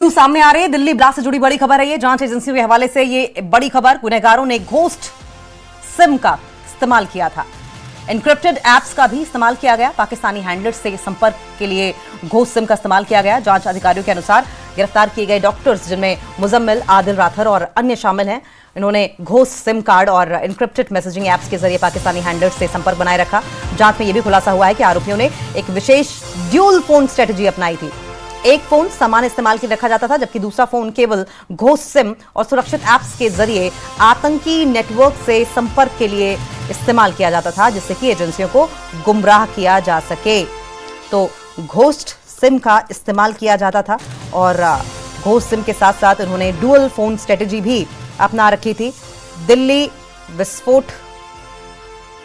सामने आ रही है दिल्ली ब्लास्ट से जुड़ी बड़ी खबर है। ये जांच एजेंसियों के हवाले से ये बड़ी खबर, गुनहगारों ने घोस्ट सिम का इस्तेमाल किया था। एनक्रिप्टेड एप्स का भी इस्तेमाल किया गया। पाकिस्तानी हैंडलर्स से संपर्क के लिए घोस्ट सिम का इस्तेमाल किया गया। जांच अधिकारियों के अनुसार गिरफ्तार किए गए डॉक्टर्स, जिनमें मुजम्मिल, आदिल राथर और अन्य शामिल हैं, इन्होंने घोस्ट सिम कार्ड और एनक्रिप्टेड मैसेजिंग एप्स के जरिए पाकिस्तानी हैंडलर्स से संपर्क बनाए रखा। जांच में यह भी खुलासा हुआ है कि आरोपियों ने एक विशेष ड्यूल फोन स्ट्रेटजी अपनाई थी। एक फोन सामान्य इस्तेमाल के लिए रखा जाता था, जबकि दूसरा फोन केवल घोस्ट सिम और सुरक्षित एप्स के जरिए आतंकी नेटवर्क से संपर्क के लिए इस्तेमाल किया जाता था, जिससे कि एजेंसियों को गुमराह किया जा सके। तो घोस्ट सिम का इस्तेमाल किया जाता था और घोस्ट सिम के साथ साथ उन्होंने डुअल फोन स्ट्रेटजी भी अपना रखी थी। दिल्ली विस्फोट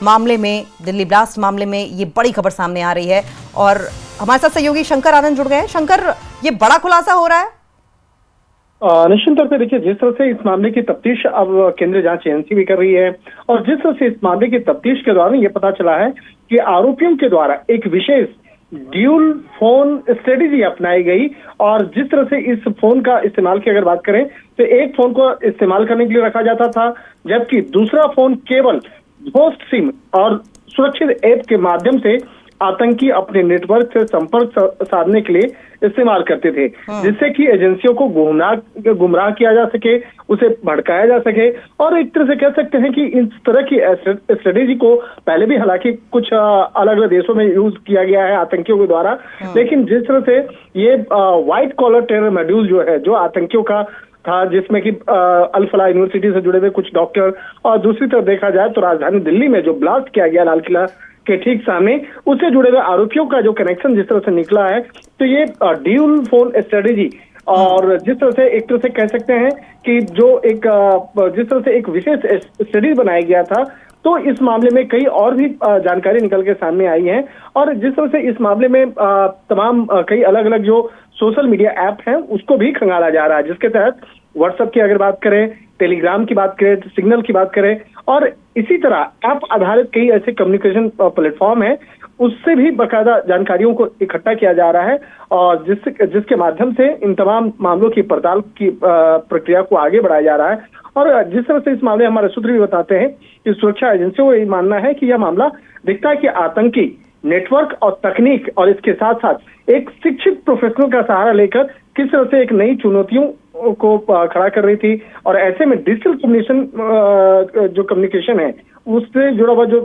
मामले में, दिल्ली ब्लास्ट मामले में ये बड़ी खबर सामने आ रही है और हमारे साथ सहयोगी शंकर आनंद जुड़ गए हैं। शंकर, ये बड़ा खुलासा हो रहा है? निश्चित तौर पे देखिए, जिस तरह से इस मामले की तफ्तीश अब केंद्रीय जांच एजेंसी भी कर रही है और जिस तरह से इस मामले की तफ्तीश के दौरान ये पता चला है कि आरोपियों के द्वारा एक विशेष ड्यूल फोन स्ट्रेटेजी अपनाई गई और जिस तरह से इस फोन का इस्तेमाल की अगर बात करें तो एक फोन को इस्तेमाल करने के लिए रखा जाता था, जबकि दूसरा फोन केवल घोस्ट सिम और सुरक्षित ऐप के माध्यम से आतंकी अपने नेटवर्क से संपर्क साधने के लिए इस्तेमाल करते थे, जिससे कि एजेंसियों को गुमराह किया जा सके, उसे भड़काया जा सके। और एक तरह से कह सकते हैं कि इस तरह की स्ट्रेटेजी को पहले भी हालांकि कुछ अलग अलग देशों में यूज किया गया है आतंकियों के द्वारा, लेकिन जिस तरह से ये व्हाइट कॉलर टेरर मॉड्यूल जो है, जो आतंकियों का था, जिसमें कि अल फलाह यूनिवर्सिटी से जुड़े हुए कुछ डॉक्टर और दूसरी तरफ देखा जाए तो राजधानी दिल्ली में जो ब्लास्ट किया गया लाल किला के ठीक सामने, उससे जुड़े हुए आरोपियों का जो कनेक्शन जिस तरह से निकला है, तो ये ड्यूल फोन स्ट्रेटेजी और जिस तरह से एक तरह से कह सकते हैं कि जो एक जिस तरह से एक विशेष स्टडी बनाया गया था, तो इस मामले में कई और भी जानकारी निकल के सामने आई है। और जिस तरह से इस मामले में तमाम कई अलग अलग जो सोशल मीडिया ऐप हैं उसको भी खंगाला जा रहा है, जिसके तहत व्हाट्सएप की अगर बात करें, टेलीग्राम की बात करें, सिग्नल की बात करें और इसी तरह ऐप आधारित कई ऐसे कम्युनिकेशन प्लेटफॉर्म हैं, उससे भी बाकायदा जानकारियों को इकट्ठा किया जा रहा है और जिसके माध्यम से इन तमाम मामलों की पड़ताल की प्रक्रिया को आगे बढ़ाया जा रहा है। और जिस तरह से इस मामले हमारे सूत्र भी बताते हैं कि सुरक्षा एजेंसियों को ये मानना है कि यह मामला दिखता है कि आतंकी नेटवर्क और तकनीक और इसके साथ साथ एक शिक्षित प्रोफेशनल का सहारा लेकर किस तरह से एक नई चुनौतियों को खड़ा कर रही थी और ऐसे में डिजिटल जो कम्युनिकेशन है उससे जुड़ा हुआ जो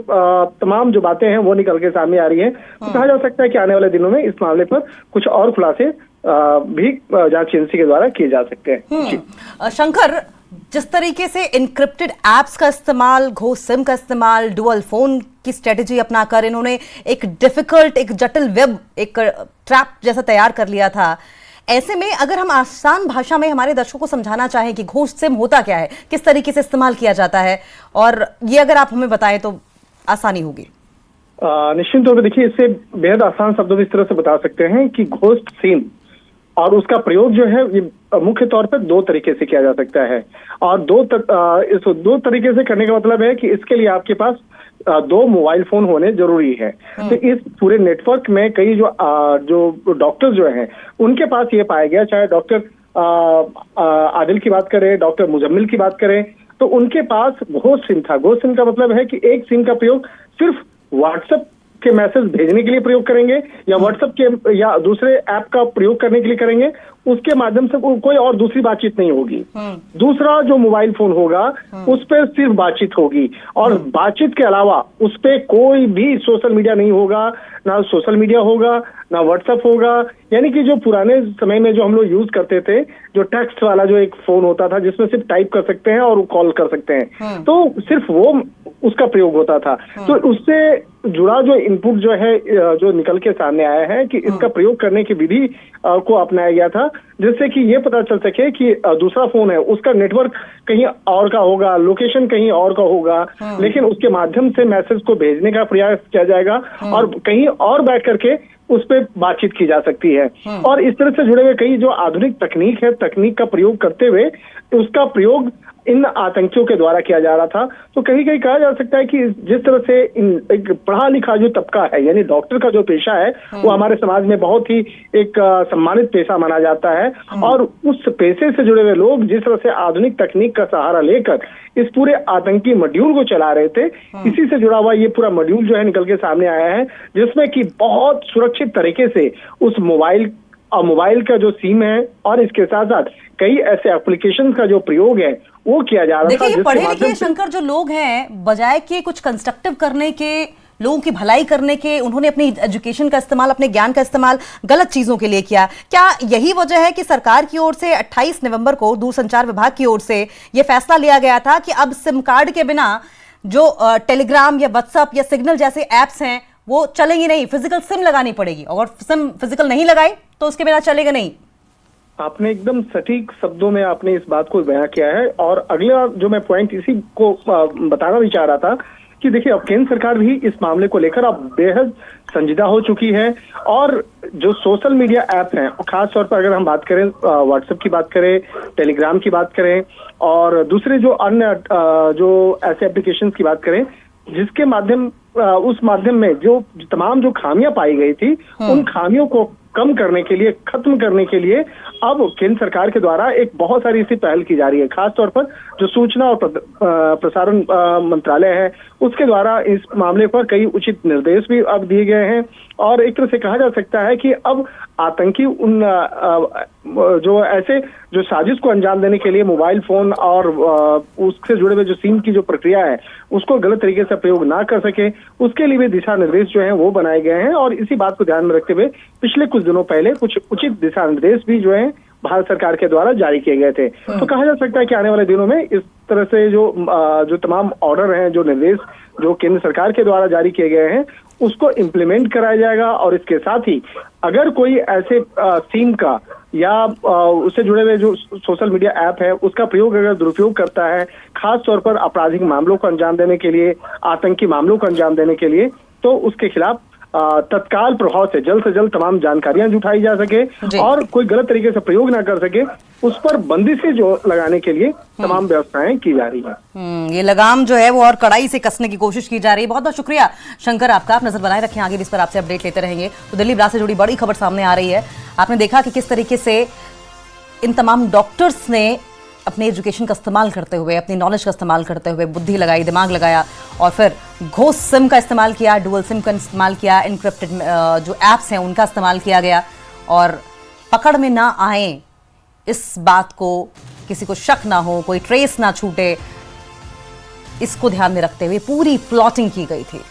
तमाम जो बातें हैं वो निकल के सामने आ रही है। तो कहा जा सकता है कि आने वाले दिनों में इस मामले पर कुछ और खुलासे भी जांच एजेंसी के द्वारा किए जा सकते हैं। शंकर, जिस तरीके से इनक्रिप्टेड एप्स का इस्तेमाल, घोस्ट सिम का इस्तेमाल, डुअल फोन की स्ट्रेटेजी अपनाकर इन्होंने एक डिफिकल्ट, एक जटिल वेब, एक ट्रैप जैसा तैयार कर लिया था, ऐसे में अगर हम आसान भाषा में हमारे दर्शकों को समझाना चाहें कि घोस्ट सिम होता क्या है, किस तरीके से इस्तेमाल किया जाता है, और ये अगर आप हमें बताएं तो आसानी होगी। निश्चित तौर पर देखिए, इससे बेहद आसान शब्दों में इस तरह से बता सकते हैं कि घोस्ट सिम और उसका प्रयोग जो है ये मुख्य तौर पर दो तरीके से किया जा सकता है और इस दो तरीके से करने का मतलब है कि इसके लिए आपके पास दो मोबाइल फोन होने जरूरी है। तो इस पूरे नेटवर्क में कई जो डॉक्टर जो हैं उनके पास ये पाया गया, चाहे डॉक्टर आदिल की बात करें, डॉक्टर मुजम्मिल की बात करें, तो उनके पास घोस्ट सिम था। घोस्ट सिम का मतलब है कि एक सिम का प्रयोग सिर्फ व्हाट्सएप के मैसेज भेजने के लिए प्रयोग करेंगे या व्हाट्सएप के या दूसरे ऐप का प्रयोग करने के लिए करेंगे, उसके माध्यम से कोई और दूसरी बातचीत नहीं होगी। दूसरा जो मोबाइल फोन होगा उस पर सिर्फ बातचीत होगी और बातचीत के अलावा उस पर कोई भी सोशल मीडिया नहीं होगा, ना सोशल मीडिया होगा, ना व्हाट्सएप होगा। यानी कि जो पुराने समय में जो हम लोग यूज करते थे, जो टेक्स्ट वाला जो एक फोन होता था जिसमें सिर्फ टाइप कर सकते हैं और कॉल कर सकते हैं, तो सिर्फ वो उसका प्रयोग होता था। तो उससे जुड़ा जो इनपुट जो है जो निकल के सामने आया है कि इसका प्रयोग करने की विधि को अपनाया गया था, जिससे कि ये पता चल सके कि दूसरा फोन है उसका नेटवर्क कहीं और का होगा, लोकेशन कहीं और का होगा, लेकिन उसके माध्यम से मैसेज को भेजने का प्रयास किया जाएगा और कहीं और बैठ करके उस पर बातचीत की जा सकती है। और इस तरह से जुड़े हुए कई जो आधुनिक तकनीक है, तकनीक का प्रयोग करते हुए उसका प्रयोग इन आतंकियों के द्वारा किया जा रहा था। तो कहीं कहीं कहा जा सकता है कि जिस तरह से एक पढ़ा लिखा जो तबका है, यानी डॉक्टर का जो पेशा है, वो हमारे समाज में बहुत ही एक सम्मानित पेशा माना जाता है। और उस पेशे से जुड़े हुए लोग जिस तरह से आधुनिक तकनीक का सहारा लेकर इस पूरे आतंकी मॉड्यूल को चला रहे थे, इसी से जुड़ा हुआ ये पूरा मॉड्यूल जो है निकल के सामने आया है, जिसमें कि बहुत सुरक्षित तरीके से उस मोबाइल का जो सिम है और इसके साथ साथ कई ऐसे एप्लीकेशन का जो प्रयोग है वो किया जा रहा था। देखिए, पढ़े लिखे शंकर जो लोग हैं, बजाय के कुछ कंस्ट्रक्टिव करने के, लोगों की भलाई करने के, उन्होंने अपनी एजुकेशन का इस्तेमाल, अपने ज्ञान का इस्तेमाल गलत चीजों के लिए किया। क्या यही वजह है कि सरकार की ओर से 28 नवंबर को दूरसंचार विभाग की ओर से यह फैसला लिया गया था कि अब सिम कार्ड के बिना जो टेलीग्राम या व्हाट्सएप या सिग्नल जैसे एप्स हैं वो चलेंगी नहीं, फिजिकल सिम लगानी पड़ेगी, और सिम फिजिकल नहीं लगाई तो उसके बिना चलेगा नहीं? आपने एकदम सटीक शब्दों में आपने इस बात को बयां किया है। और अगला जो मैं पॉइंट इसी को बताना भी चाह रहा था कि देखिए, अब केंद्र सरकार भी इस मामले को लेकर अब बेहद संजीदा हो चुकी है। और जो सोशल मीडिया ऐप हैं, खास तौर पर अगर हम बात करें व्हाट्सएप की बात करें, टेलीग्राम की बात करें और दूसरे जो अन्य जो ऐसे एप्लीकेशन की बात करें, जिसके माध्यम उस माध्यम में जो तमाम जो खामियां पाई गई थी, उन खामियों को कम करने के लिए, खत्म करने के लिए अब केंद्र सरकार के द्वारा एक बहुत सारी ऐसी पहल की जा रही है। खास तौर पर जो सूचना और प्रसारण मंत्रालय है, उसके द्वारा इस मामले पर कई उचित निर्देश भी अब दिए गए हैं। और एक तरह से कहा जा सकता है कि अब आतंकी उन जो ऐसे जो साजिश को अंजाम देने के लिए मोबाइल फोन और उससे जुड़े हुए जो सिम की जो प्रक्रिया है, उसको गलत तरीके से प्रयोग ना कर सके, उसके लिए भी दिशा निर्देश जो हैं वो बनाए गए हैं। और इसी बात को ध्यान में रखते हुए पिछले कुछ दिनों पहले कुछ उचित दिशा निर्देश भी जो है भारत सरकार के द्वारा जारी किए गए थे। तो कहा जा सकता है कि आने वाले दिनों में इस तरह से जो तमाम ऑर्डर हैं, जो निर्देश जो केंद्र सरकार के द्वारा जारी किए गए हैं, उसको इम्प्लीमेंट कराया जाएगा। और इसके साथ ही अगर कोई ऐसे सिम का या उससे जुड़े हुए जो सोशल मीडिया ऐप है, उसका प्रयोग अगर दुरुपयोग करता है, खास तौर पर आपराधिक मामलों को अंजाम देने के लिए, आतंकी मामलों को अंजाम देने के लिए, तो उसके खिलाफ तत्काल प्रभाव से जल्द तमाम जानकारियां जुटाई जा सके और कोई गलत तरीके से प्रयोग ना कर सके, उस पर बंदिशें जो लगाने के लिए तमाम व्यवस्थाएं की जा रही हैं। ये लगाम जो है वो और कड़ाई से कसने की कोशिश की जा रही है। बहुत बहुत शुक्रिया शंकर आपका, आप नजर बनाए रखें, आगे भी इस पर आपसे अपडेट लेते रहेंगे। तो दिल्ली ब्लास्ट से जुड़ी बड़ी खबर सामने आ रही है। आपने देखा कि किस तरीके से इन तमाम डॉक्टर्स ने अपने एजुकेशन का इस्तेमाल करते हुए, अपनी नॉलेज का इस्तेमाल करते हुए बुद्धि लगाई, दिमाग लगाया और फिर घोस्ट सिम का इस्तेमाल किया, डुअल सिम का इस्तेमाल किया, इनक्रिप्टेड जो एप्स हैं उनका इस्तेमाल किया गया और पकड़ में ना आए, इस बात को किसी को शक ना हो, कोई ट्रेस ना छूटे, इसको ध्यान में रखते हुए पूरी प्लॉटिंग की गई थी।